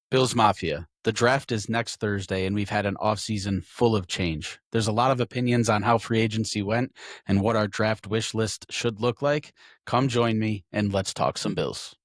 Bills Mafia. The draft is next Thursday, and we've had an offseason full of change. There's a lot of opinions on how free agency went and what our draft wish list should look like. Come join me, and let's talk some Bills.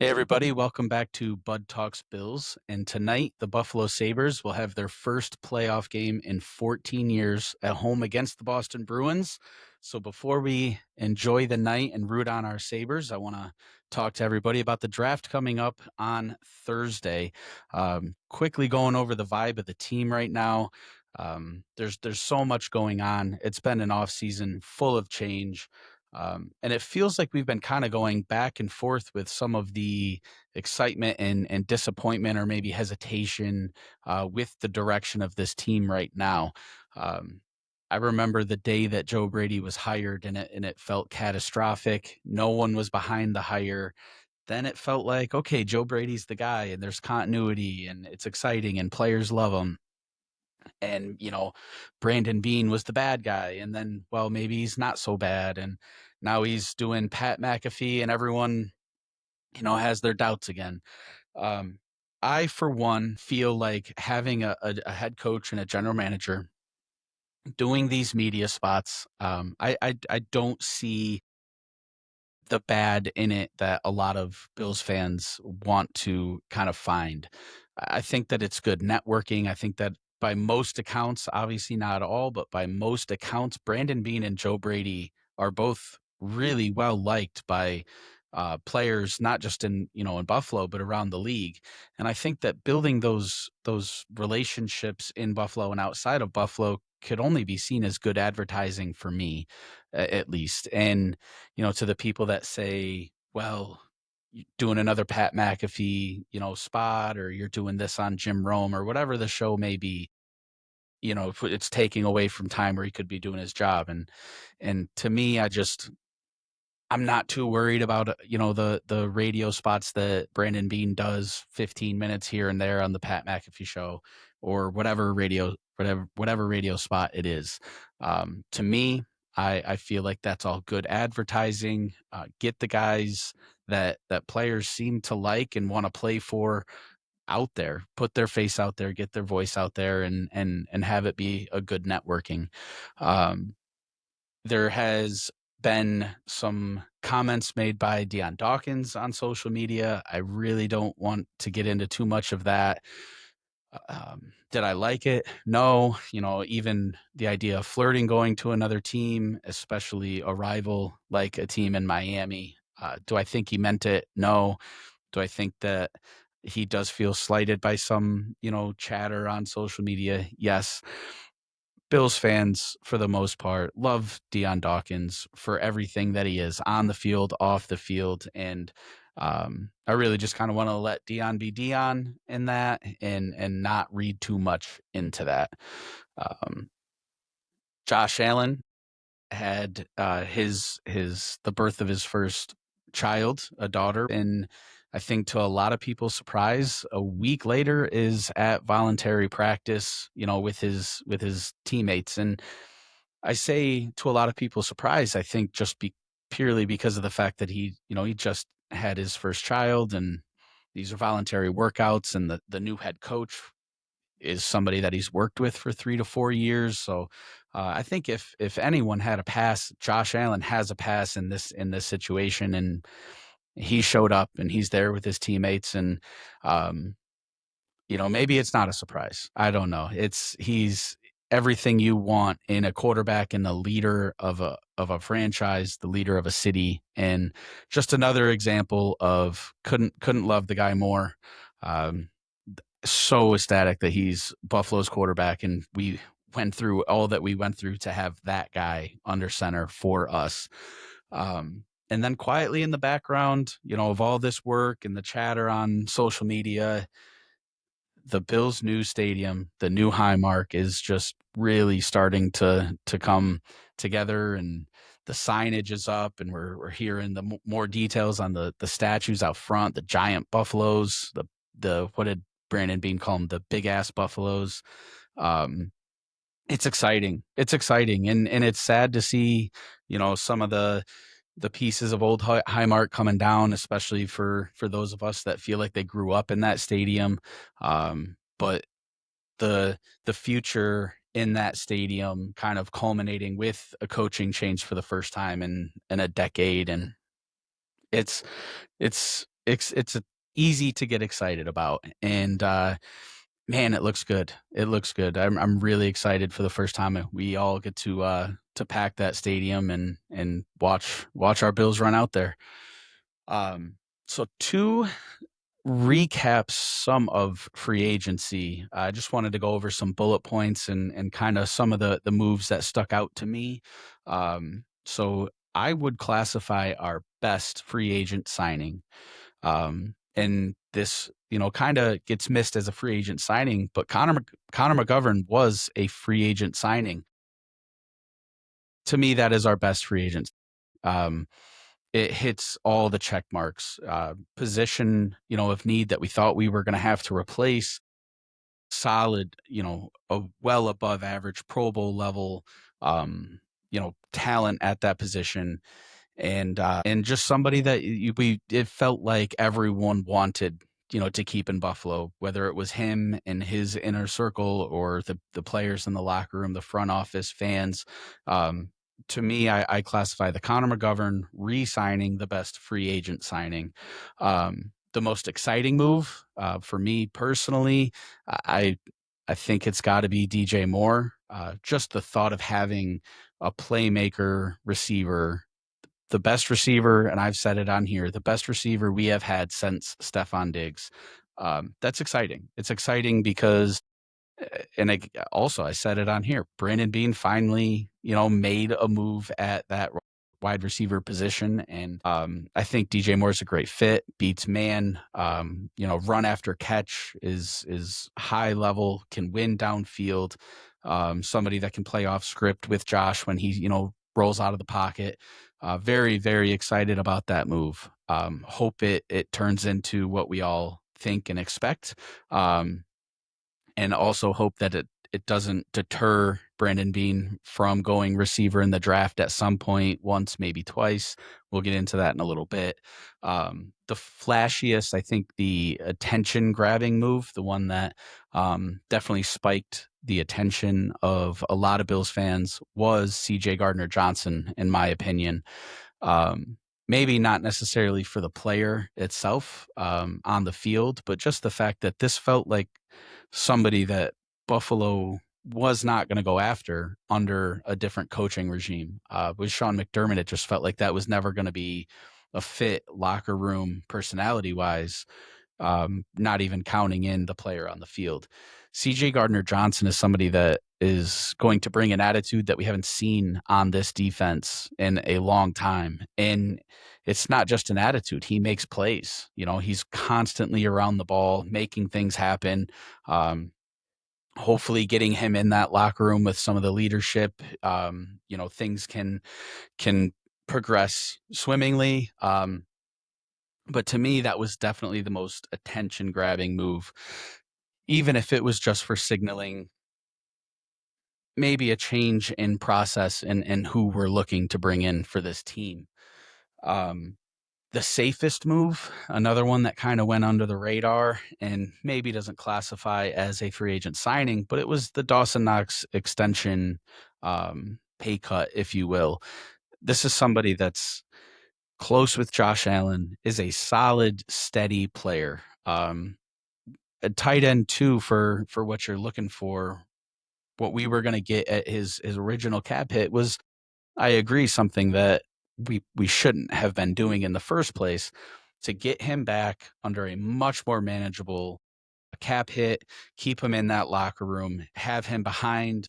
Hey, everybody, welcome back to Bud Talks Bills. And tonight, the Buffalo Sabres will have their first playoff game in 14 years at home against the Boston Bruins. So before we enjoy the night and root on our Sabres, I want to talk to everybody about the draft coming up on Thursday. Quickly going over the vibe of the team right now. There's so much going on. It's been an offseason full of change. And it feels like we've been kind of going back and forth with some of the excitement and disappointment or maybe hesitation with the direction of this team right now. Um, I remember the day that Joe Brady was hired and it felt catastrophic. No one was behind the hire. Then it felt like, okay, Joe Brady's the guy and there's continuity and it's exciting and players love him. And, Brandon Bean was the bad guy. And then, well, maybe he's not so bad. And now he's doing Pat McAfee and everyone, has their doubts again. Um, I, for one, feel like having a head coach and a general manager doing these media spots, I don't see the bad in it that a lot of Bills fans want to kind of find. I think that it's good networking. I think that by most accounts, obviously not all, but by most accounts, Brandon Bean and Joe Brady are both really well liked by players, not just in Buffalo, but around the league. And I think that building those relationships in Buffalo and outside of Buffalo could only be seen as good advertising for me, at least. And to the people that say, well, you're doing another Pat McAfee, spot, or you're doing this on Jim Rome or whatever the show may be, if it's taking away from time where he could be doing his job. And to me, I'm not too worried about, the radio spots that Brandon Bean does 15 minutes here and there on the Pat McAfee show or whatever radio spot it is. To me, I feel like that's all good advertising. Get the guys that players seem to like and want to play for out there, put their face out there, get their voice out there, and have it be a good networking. There has been some comments made by Deion Dawkins on social media. I really don't want to get into too much of that. Did I like it? No. Even the idea of flirting going to another team, especially a rival like a team in Miami. Do I think he meant it? No. Do I think that he does feel slighted by some, chatter on social media? Yes. Bills fans, for the most part, love Deion Dawkins for everything that he is on the field, off the field, and I really just kind of want to let Deion be Deion in that, and not read too much into that. Um, Josh Allen had the birth of his first child, a daughter, and I think to a lot of people's surprise, a week later is at voluntary practice, with his teammates. And I say to a lot of people's surprise, I think just purely because of the fact that he just had his first child, and these are voluntary workouts, and the new head coach is somebody that he's worked with for 3 to 4 years. So I think if anyone had a pass, Josh Allen has a pass in this situation, and he showed up and he's there with his teammates, and maybe it's not a surprise. I don't know. He's everything you want in a quarterback and the leader of a franchise, the leader of a city, and just another example of couldn't love the guy more. So ecstatic that he's Buffalo's quarterback, and we went through all that we went through to have that guy under center for us. And then quietly in the background, of all this work and the chatter on social media, the Bills' new stadium, the new Highmark, is just really starting to come together, and the signage is up, and we're hearing the more details on the statues out front, the giant buffaloes, the what did Brandon Bean call them, the big ass buffaloes. Um, it's exciting. It's exciting, and it's sad to see, some of the pieces of old Highmark coming down, especially for those of us that feel like they grew up in that stadium. But the the future in that stadium kind of culminating with a coaching change for the first time in a decade, and it's it's easy to get excited about, and man, it looks good. It looks good. I'm really excited for the first time we all get to pack that stadium and watch our Bills run out there. So to recap some of free agency, I just wanted to go over some bullet points and kind of some of the moves that stuck out to me. So I would classify our best free agent signing. And this, kind of gets missed as a free agent signing, but Connor McGovern was a free agent signing. To me, that is our best free agent. Um, it hits all the check marks. Position, of need that we thought we were going to have to replace. Solid, a well above average Pro Bowl level, talent at that position, and just somebody that it felt like everyone wanted, to keep in Buffalo, whether it was him and his inner circle or the players in the locker room, the front office, fans. To me, I classify the Connor McGovern re-signing the best free agent signing. The most exciting move for me personally, I I think it's got to be DJ Moore. Just the thought of having a playmaker receiver, the best receiver, and I've said it on here, the best receiver we have had since Stephon Diggs. That's exciting. It's exciting because, I said it on here, Brandon Bean finally, made a move at that wide receiver position. And I think DJ Moore is a great fit, beats man, run after catch is high level, can win downfield. Somebody that can play off script with Josh when he, rolls out of the pocket. Very, very excited about that move. Hope it turns into what we all think and expect. And also hope that it doesn't deter Brandon Bean from going receiver in the draft at some point, once, maybe twice. We'll get into that in a little bit. The flashiest, I think, the attention grabbing move, the one that definitely spiked the attention of a lot of Bills fans, was CJ Gardner-Johnson, in my opinion. Maybe not necessarily for the player itself on the field, but just the fact that this felt like somebody that Buffalo was not going to go after under a different coaching regime. With Sean McDermott, it just felt like that was never going to be a fit locker room personality wise, not even counting in the player on the field. CJ Gardner-Johnson is somebody that is going to bring an attitude that we haven't seen on this defense in a long time. And it's not just an attitude. He makes plays. He's constantly around the ball, making things happen. Hopefully getting him in that locker room with some of the leadership, things can progress swimmingly. But to me, that was definitely the most attention grabbing move, even if it was just for signaling maybe a change in process and who we're looking to bring in for this team. The safest move, another one that kind of went under the radar and maybe doesn't classify as a free agent signing, but it was the Dawson Knox extension, pay cut, if you will. This is somebody that's close with Josh Allen, is a solid, steady player. A tight end too for what you're looking for. What we were going to get at his original cap hit was, I agree, something that we shouldn't have been doing in the first place. To get him back under a much more manageable cap hit, keep him in that locker room, have him behind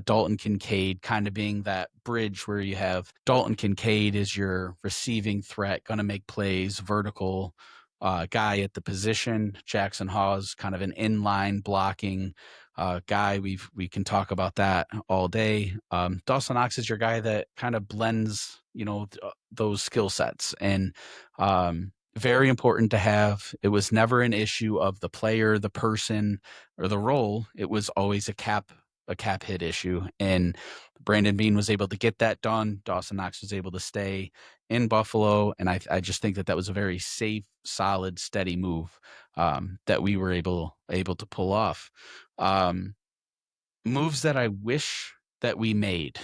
Dalton Kincaid, kind of being that bridge where you have Dalton Kincaid is your receiving threat, going to make plays, vertical guy at the position. Jackson Hawes, kind of an inline blocking guy. We can talk about that all day. Dawson Knox is your guy that kind of blends, those skill sets, and very important to have. It was never an issue of the player, the person, or the role. It was always a cap hit issue, and Brandon Beane was able to get that done. Dawson Knox was able to stay in Buffalo, and I just think that was a very safe, solid, steady move that we were able to pull off. Um, Moves that I wish that we made.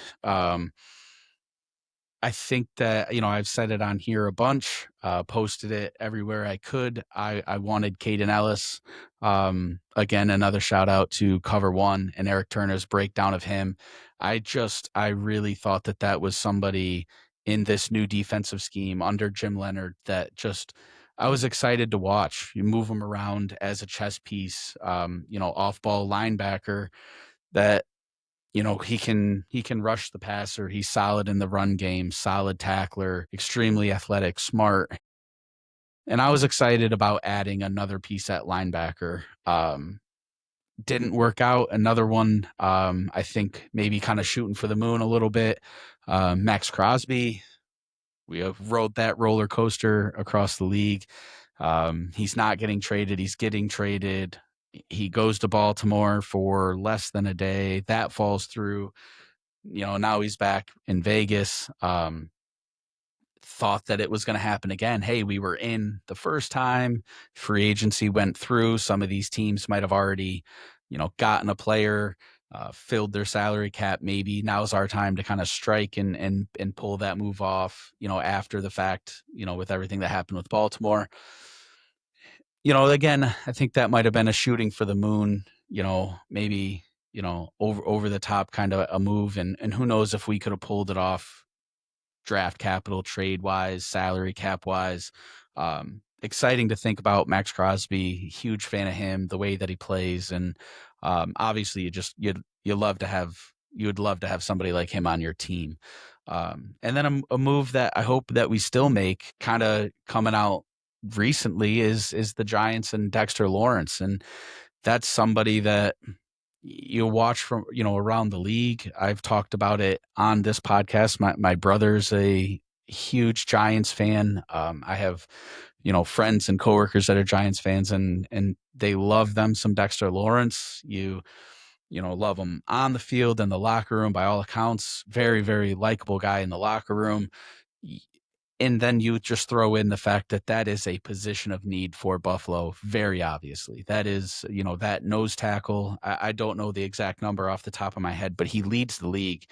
I think that, I've said it on here a bunch, posted it everywhere I could. I wanted Caden Ellis. Again, another shout out to Cover One and Eric Turner's breakdown of him. I really thought that was somebody in this new defensive scheme under Jim Leonard that just, I was excited to watch. You move him around as a chess piece, off ball linebacker that he can rush the passer. He's solid in the run game, solid tackler, extremely athletic, smart. And I was excited about adding another piece at linebacker. Didn't work out. Another one, I think maybe kind of shooting for the moon a little bit. Max Crosby. We have rode that roller coaster across the league. He's not getting traded. He's getting traded. He goes to Baltimore for less than a day. That falls through. Now he's back in Vegas. Thought that it was going to happen again. Hey, we were in the first time. Free agency went through. Some of these teams might have already, gotten a player, filled their salary cap. Maybe now's our time to kind of strike and pull that move off. After the fact. With everything that happened with Baltimore. Again, I think that might have been a shooting for the moon. Maybe over the top kind of a move, and who knows if we could have pulled it off draft capital, trade wise, salary cap wise. Exciting to think about Max Crosby. Huge fan of him, the way that he plays, and obviously you would love to have somebody like him on your team. And then a move that I hope that we still make, kind of coming out recently, is the Giants and Dexter Lawrence, and that's somebody that you watch from around the league. I've talked about it on this podcast. My brother's a huge Giants fan. I have friends and coworkers that are Giants fans, and they love them some Dexter Lawrence. Love him on the field and the locker room. By all accounts, very, very likable guy in the locker room. And then you just throw in the fact that is a position of need for Buffalo. Very obviously, that is, that nose tackle. I don't know the exact number off the top of my head, but he leads the league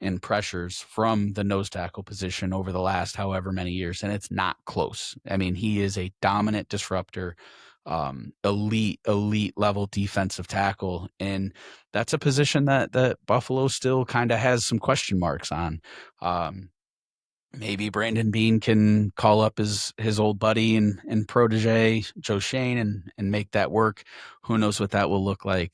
in pressures from the nose tackle position over the last however many years. And it's not close. I mean, he is a dominant disruptor, elite level defensive tackle. And that's a position that Buffalo still kind of has some question marks on. Maybe Brandon Beane can call up his old buddy and protege, Joe Shane, and make that work. Who knows what that will look like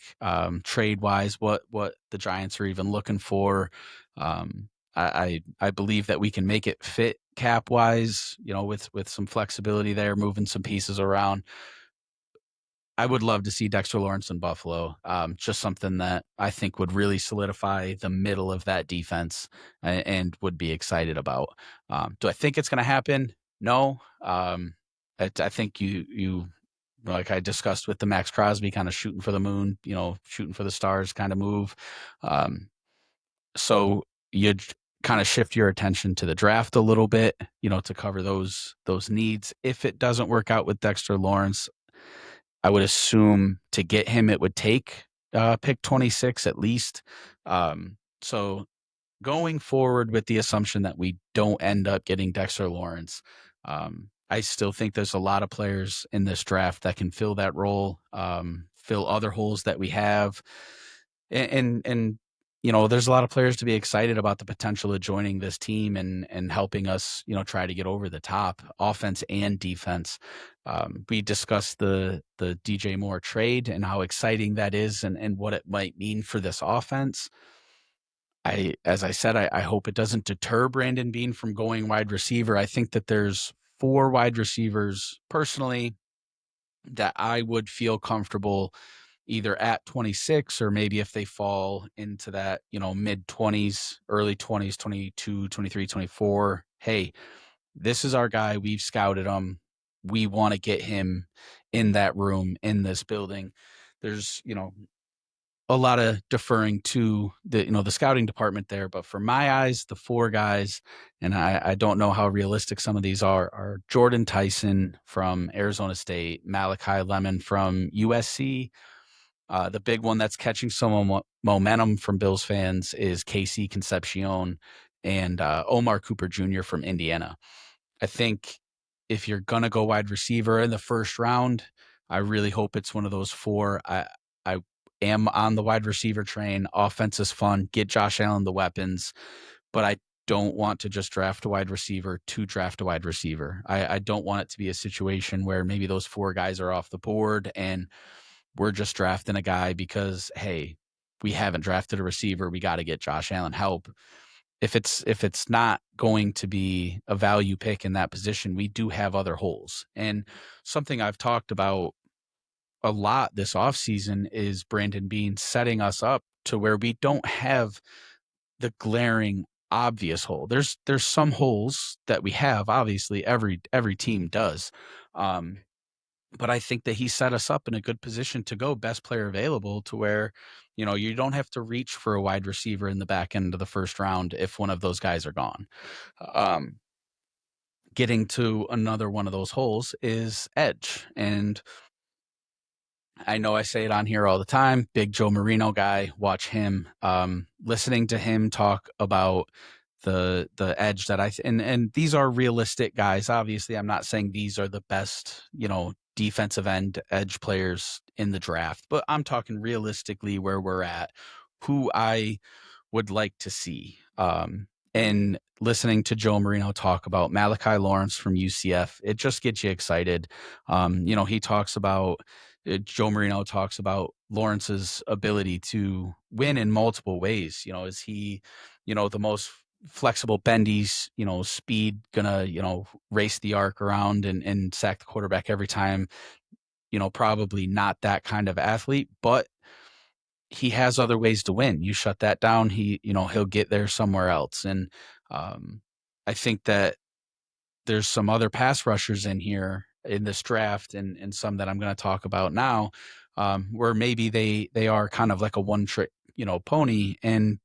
trade wise, what the Giants are even looking for. I believe that we can make it fit cap wise, with some flexibility there, moving some pieces around. I would love to see Dexter Lawrence in Buffalo. Just something that I think would really solidify the middle of that defense, and would be excited about. Do I think it's going to happen? No. I think you like I discussed with the Max Crosby kind of shooting for the moon, shooting for the stars kind of move. So you kind of shift your attention to the draft a little bit, to cover those needs. If it doesn't work out with Dexter Lawrence, I would assume to get him, it would take pick 26 at least. So going forward with the assumption that we don't end up getting Dexter Lawrence, I still think there's a lot of players in this draft that can fill that role, fill other holes that we have. And there's a lot of players to be excited about the potential of joining this team and helping us, try to get over the top, offense and defense. We discussed the DJ Moore trade and how exciting that is and what it might mean for this offense. As I said, I hope it doesn't deter Brandon Beane from going wide receiver. I think that there's 4 wide receivers personally that I would feel comfortable either at 26 or maybe if they fall into that, mid 20s, early 20s, 22, 23, 24. Hey, this is our guy. We've scouted him. We want to get him in that room, in this building. There's, a lot of deferring to the scouting department there. But for my eyes, the four guys, and I don't know how realistic some of these are Jordan Tyson from Arizona State, Malachi Lemon from USC. The big one that's catching some momentum from Bills fans is Casey Concepcion and Omar Cooper Jr. from Indiana. I think if you're gonna go wide receiver in the first round, I really hope it's one of those four. I am on the wide receiver train. Offense is fun. Get Josh Allen the weapons, but I don't want to just draft a wide receiver to draft a wide receiver. I don't want it to be a situation where maybe those four guys are off the board and we're just drafting a guy because, hey, we haven't drafted a receiver. We got to get Josh Allen help. If it's not going to be a value pick in that position, we do have other holes. And something I've talked about a lot this offseason is Brandon Beane setting us up to where we don't have the glaring obvious hole. There's some holes that we have, obviously every team does. Um, but I think that he set us up in a good position to go best player available to where, you don't have to reach for a wide receiver in the back end of the first round if one of those guys are gone. Um, Getting to another one of those holes is edge. And I know I say it on here all the time. Big Joe Marino guy, watch him. Listening to him talk about the edge that and these are realistic guys. Obviously, I'm not saying these are the best, defensive end edge players in the draft, but I'm talking realistically where we're at, who I would like to see. And listening to Joe Marino talk about Malachi Lawrence from UCF, it just gets you excited. He talks about Joe Marino talks about Lawrence's ability to win in multiple ways. Is he, the most flexible bendies, speed gonna, race the arc around and sack the quarterback every time? Probably not that kind of athlete, but he has other ways to win. You shut that down, he'll get there somewhere else. And I think that there's some other pass rushers in here in this draft and some that I'm going to talk about now, where maybe they are kind of like a one trick, pony. And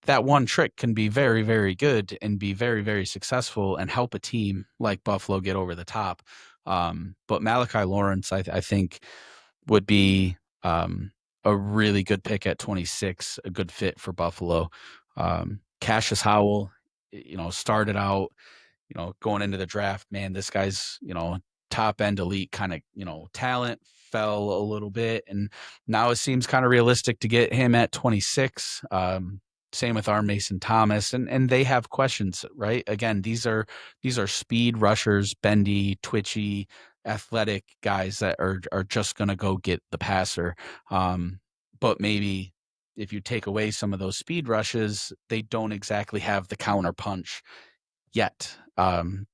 that one trick can be very, very good and be very, very successful and help a team like Buffalo get over the top. But Malachi Lawrence, I think, would be a really good pick at 26, a good fit for Buffalo. Cassius Howell, started out, going into the draft, man, this guy's, top end elite kind of, talent, fell a little bit. And now it seems kind of realistic to get him at 26. Same with our Mason Thomas, and they have questions, right? Again, these are speed rushers, bendy, twitchy, athletic guys that are just going to go get the passer. But maybe if you take away some of those speed rushes, they don't exactly have the counter punch yet.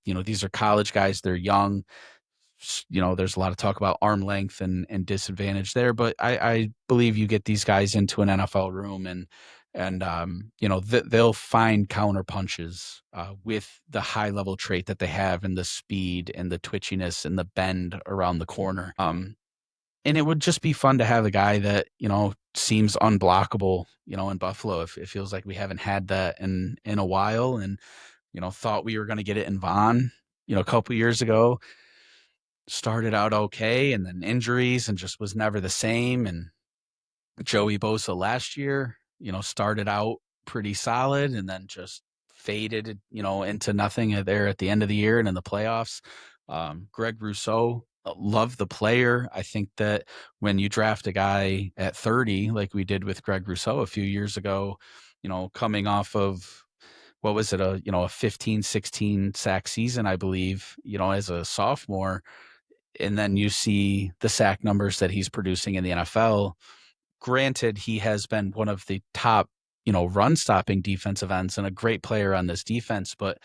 These are college guys; they're young. There's a lot of talk about arm length and disadvantage there, but I believe you get these guys into an NFL room and they'll find counter punches with the high level trait that they have and the speed and the twitchiness and the bend around the corner. And it would just be fun to have a guy that, seems unblockable, in Buffalo. If it feels like we haven't had that in a while and, thought we were going to get it in Vaughn, a couple years ago, started out okay and then injuries and just was never the same. And Joey Bosa last year, started out pretty solid and then just faded, into nothing there at the end of the year and in the playoffs. Greg Rousseau, love the player. I think that when you draft a guy at 30, like we did with Greg Rousseau a few years ago, coming off of, what was it, a 15, 16 sack season, I believe, as a sophomore, and then you see the sack numbers that he's producing in the NFL. Granted, he has been one of the top, run stopping defensive ends and a great player on this defense, but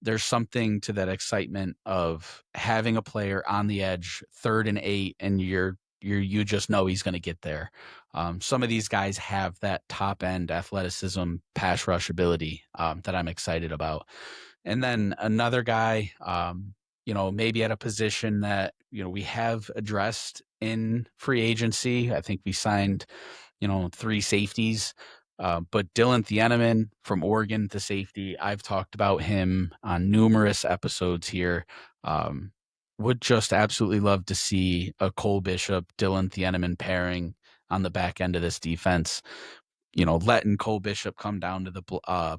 there's something to that excitement of having a player on the edge, 3rd and 8, and you're you just know he's going to get there. Some of these guys have that top end athleticism, pass rush ability that I'm excited about. And then another guy, maybe at a position that, we have addressed in free agency. I think we signed, 3 safeties. But Dylan Thieneman from Oregon, the safety, I've talked about him on numerous episodes here. Would just absolutely love to see a Cole Bishop, Dylan Thieneman pairing on the back end of this defense. Letting Cole Bishop come down to the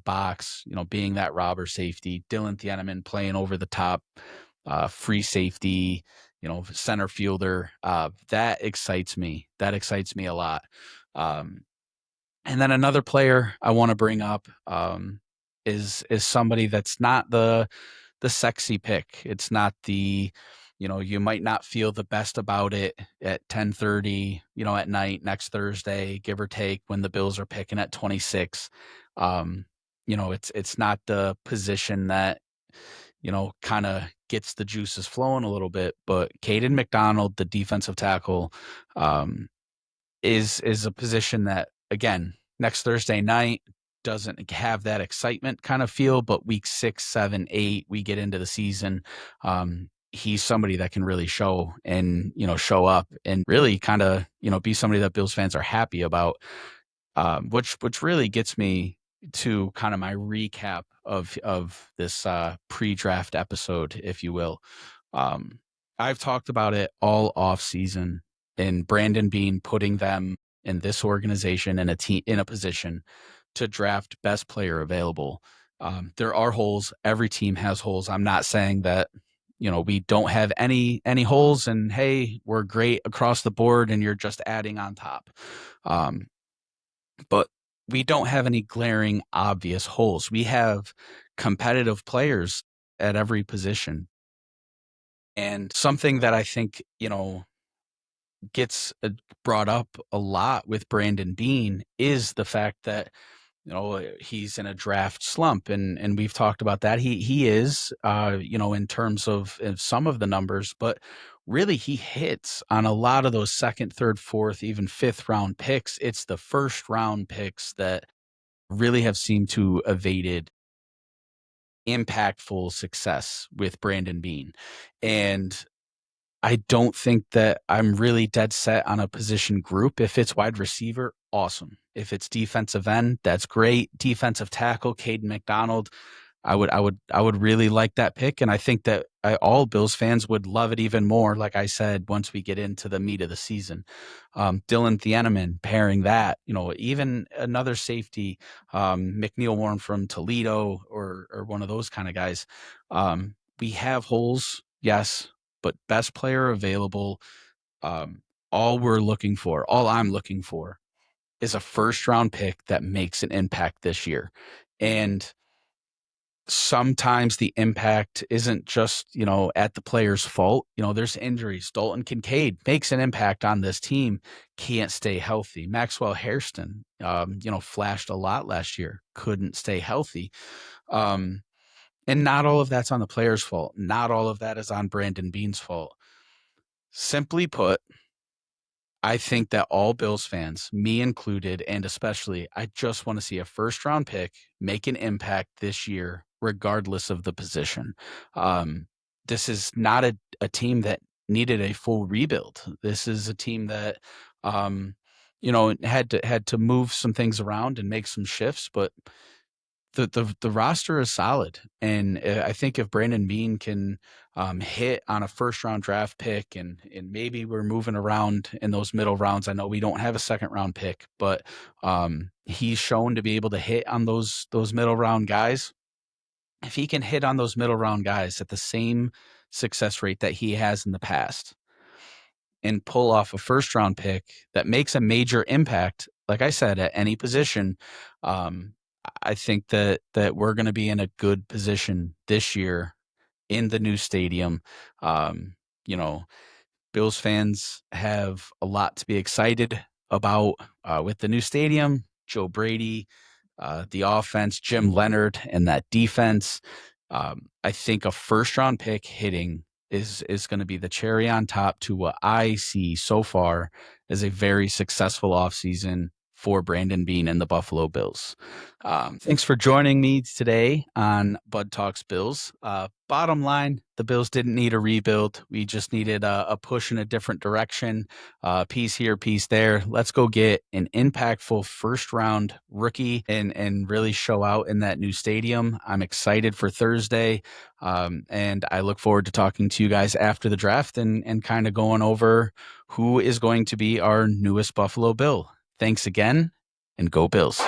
box, being that robber safety, Dylan Thieneman playing over the top, free safety, center fielder. That excites me. That excites me a lot. And then another player I want to bring up is somebody that's not the sexy pick. It's not the, you might not feel the best about it at 10:30, at night next Thursday, give or take, when the Bills are picking at 26. It's not the position that, kind of gets the juices flowing a little bit. But Caden McDonald, the defensive tackle, is a position that, again, next Thursday night doesn't have that excitement kind of feel, but week 6, 7, 8, we get into the season. He's somebody that can really show up and really kind of, be somebody that Bills fans are happy about. Which really gets me to kind of my recap of this pre-draft episode, if you will. I've talked about it all off season, and Brandon Beane putting them in this organization in a position to draft best player available. There are holes. Every team has holes. I'm not saying that we don't have any holes, and hey, we're great across the board, and you're just adding on top. But we don't have any glaring obvious holes. We have competitive players at every position. And something that I think, gets brought up a lot with Brandon Beane is the fact that, he's in a draft slump, and we've talked about that. He is, in terms of some of the numbers, but really he hits on a lot of those second, third, fourth, even fifth round picks. It's the first round picks that really have seemed to evaded impactful success with Brandon Beane. And I don't think that I'm really dead set on a position group. If it's wide receiver, awesome. If it's defensive end, that's great. Defensive tackle, Caden McDonald, I would really like that pick, and I think that all Bills fans would love it even more. Like I said, once we get into the meat of the season, Dylan Thieneman pairing that, even another safety, McNeil Warren from Toledo or one of those kind of guys. We have holes, yes, but best player available. Um, all I'm looking for, is a first round pick that makes an impact this year, and sometimes the impact isn't just, at the player's fault. There's injuries. Dalton Kincaid makes an impact on this team, can't stay healthy. Maxwell Hairston, flashed a lot last year, couldn't stay healthy. And not all of that's on the player's fault. Not all of that is on Brandon Beane's fault. Simply put, I think that all Bills fans, me included, and especially, I just want to see a first round pick make an impact this year, regardless of the position. This is not a team that needed a full rebuild. This is a team that, had to move some things around and make some shifts, but the roster is solid, and I think if Brandon Beane can hit on a first round draft pick, and maybe we're moving around in those middle rounds. I know we don't have a second round pick, but he's shown to be able to hit on those middle round guys. If he can hit on those middle round guys at the same success rate that he has in the past, and pull off a first round pick that makes a major impact, like I said, at any position, I think that we're going to be in a good position this year in the new stadium. Um, you know, Bills fans have a lot to be excited about with the new stadium, Joe Brady, the offense, Jim Leonard, and that defense. I think a first round pick hitting is going to be the cherry on top to what I see so far as a very successful offseason for Brandon Beane and the Buffalo Bills. Thanks for joining me today on Bud Talks Bills. Bottom line, the Bills didn't need a rebuild. We just needed a push in a different direction, piece here, piece there. Let's go get an impactful first-round rookie and really show out in that new stadium. I'm excited for Thursday, and I look forward to talking to you guys after the draft and kind of going over who is going to be our newest Buffalo Bill. Thanks again, and go Bills.